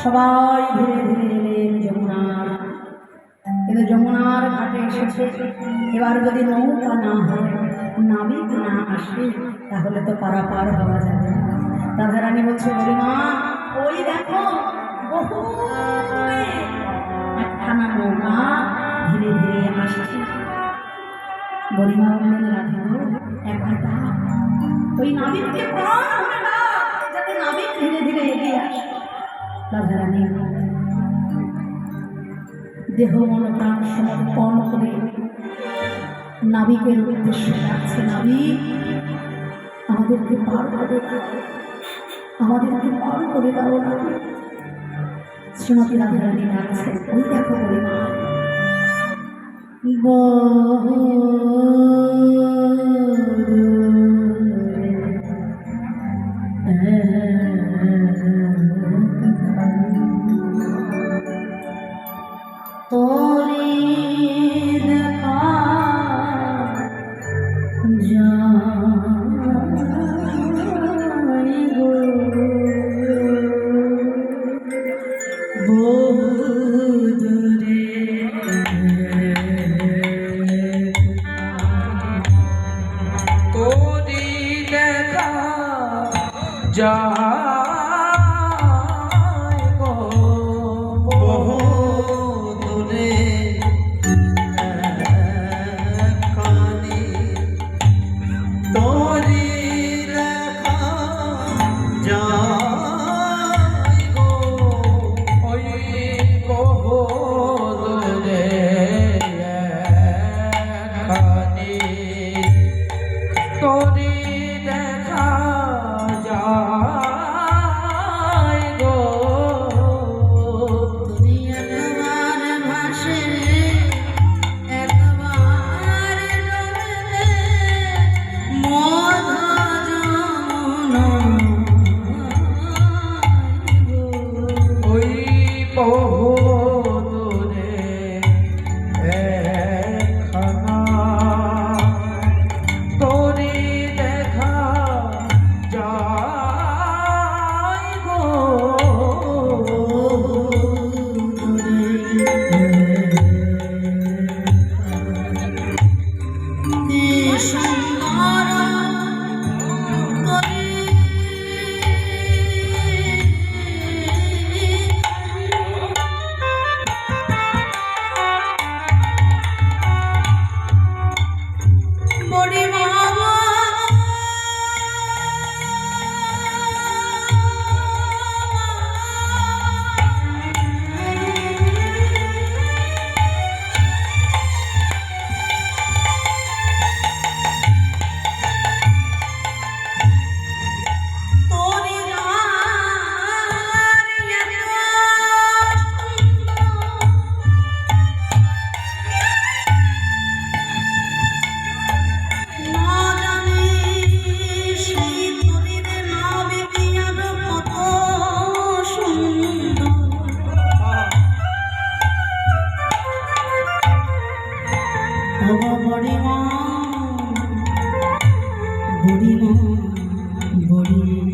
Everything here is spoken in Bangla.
সবাই ধীরে ধীরে এলেন যমুনার। কিন্তু যমুনার ঘাটে এসেছে, এবার যদি নৌকা না হয়, নাবিক না আসে, তাহলে তো পারাপার হওয়া যাবে না। রাধারানী বলছে, বলিমা ওই দেখো বহু একখানা নৌকা ধীরে ধীরে আসছে। বলিমা বললেন, রাধা একটা ওই নাবিককে প্রাণ ভরে ডাক, যাতে নাবিক ধীরে ধীরে এগিয়ে আসে। রাধারানী দেহ মন প্রাণ সমর্পণ করে নাবিকের উদ্দেশ্যে ডাকছে, নাবিক আমাদেরকে পার করে দাও, আমাদেরকে পার করে দাও নাবিক। শ্রীমতী রাধারানী ডাকছে, ওই দেখো বলিমা বহু বুড়িমা বুড়ি